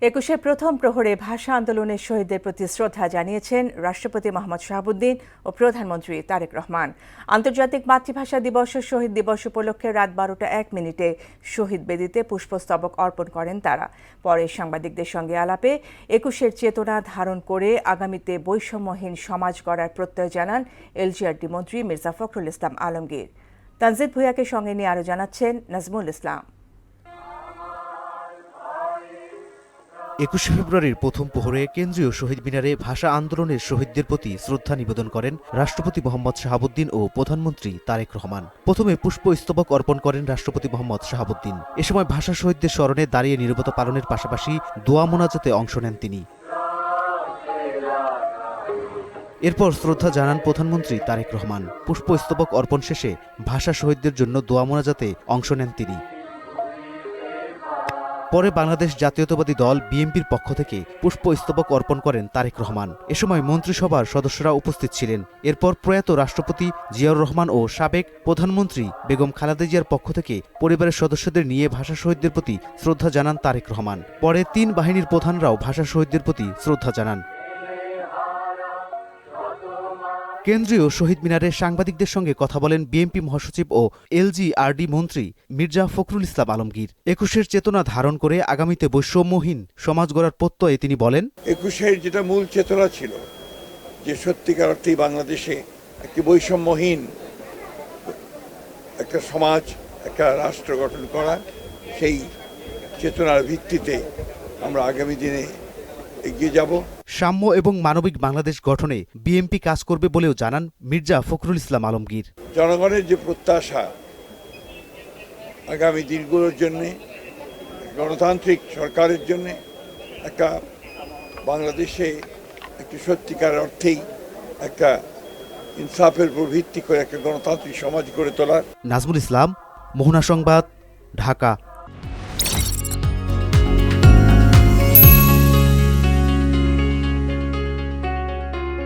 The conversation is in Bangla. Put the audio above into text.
একুশের প্রথম প্রহরে ভাষা আন্দোলনের শহীদদের প্রতি শ্রদ্ধা জানিয়েছেন রাষ্ট্রপতি মোহাম্মদ শাহাবুদ্দিন ও প্রধানমন্ত্রী তারেক রহমান। আন্তর্জাতিক মাতৃভাষা দিবস ও শহীদ দিবস উপলক্ষে রাত 12:01 শহীদ বেদিতে পুষ্পস্তবক অর্পণ করেন তারা। পরে সাংবাদিকদের সঙ্গে আলাপে একুশের চেতনা ধারণ করে আগামীতে বৈষম্যহীন সমাজ গড়ার প্রত্যয় জানান এলজিআরডি মন্ত্রী মির্জা ফখরুল ইসলাম আলমগীর। তানজিদ ভূঁইয়াকে সঙ্গে নিয়ে আরও জানাচ্ছেন নাজমুল ইসলাম। 21 ফেব্রুয়ারির প্রথম প্রহরে কেন্দ্রীয় শহীদ মিনারে ভাষা আন্দোলনের শহীদদের প্রতি শ্রদ্ধা নিবেদন করেন রাষ্ট্রপতি মোহাম্মদ শাহাবুদ্দিন ও প্রধানমন্ত্রী তারেক রহমান। প্রথমে পুষ্পস্তবক অর্পণ করেন রাষ্ট্রপতি মোহাম্মদ শাহাবুদ্দিন। এ সময় ভাষা শহীদদের স্মরণে দাঁড়িয়ে নীরবতা পালনের পাশাপাশি দোয়া মোনাজাতে অংশ নেন তিনি। এরপর শ্রদ্ধা জানান প্রধানমন্ত্রী তারেক রহমান। পুষ্পস্তবক অর্পণ শেষে ভাষা শহীদদের জন্য দোয়া মোনাজাতে অংশ নেন তিনি। পরে বাংলাদেশ জাতীয়তাবাদী দল বিএনপির পক্ষ থেকে পুষ্পস্তবক অর্পণ করেন তারেক রহমান। এ সময় মন্ত্রিসভার সদস্যরা উপস্থিত ছিলেন। এরপর প্রয়াত রাষ্ট্রপতি জিয়াউর রহমান ও সাবেক প্রধানমন্ত্রী বেগম খালেদা জিয়ার পক্ষ থেকে পরিবারের সদস্যদের নিয়ে ভাষা শহীদদের প্রতি শ্রদ্ধা জানান তারেক রহমান। পরে 3 বাহিনীর প্রধানরাও ভাষা শহীদদের প্রতি শ্রদ্ধা জানান। কেন্দ্রীয় শহীদ মিনারে সাংবাদিকদের সঙ্গে কথা বলেন বিএনপি মহাসচিব ও এলজিআরডি মন্ত্রী মির্জা ফখরুল ইসলাম আলমগীর। একুশের চেতনা ধারণ করে আগামীতে বৈষম্যহীন সমাজ গড়ার প্রত্যয়ে তিনি বলেন, একুশের যেটা মূল চেতনা ছিল যে সত্যিকার অর্থেই বাংলাদেশে একটি বৈষম্যহীন একটা সমাজ, একটা রাষ্ট্র গঠন করা, সেই চেতনার ভিত্তিতে আমরা আগামী দিনে এগিয়ে যাব। সাম্য এবং মানবিক বাংলাদেশ গঠনে বিএনপি কাজ করবে বলেও জানান মির্জা ফখরুল ইসলাম আলমগীর। জনগণের যে প্রত্যাশা আগামী দিনগুলোর জন্য, গণতান্ত্রিক সরকারের জন্য, একটা বাংলাদেশে একটি সত্যিকার অর্থেই একটা ইনসাফের উপর ভিত্তি করে একটা গণতান্ত্রিক সমাজ গড়ে তোলার। নাজমুল ইসলাম, মোহনা সংবাদ, ঢাকা।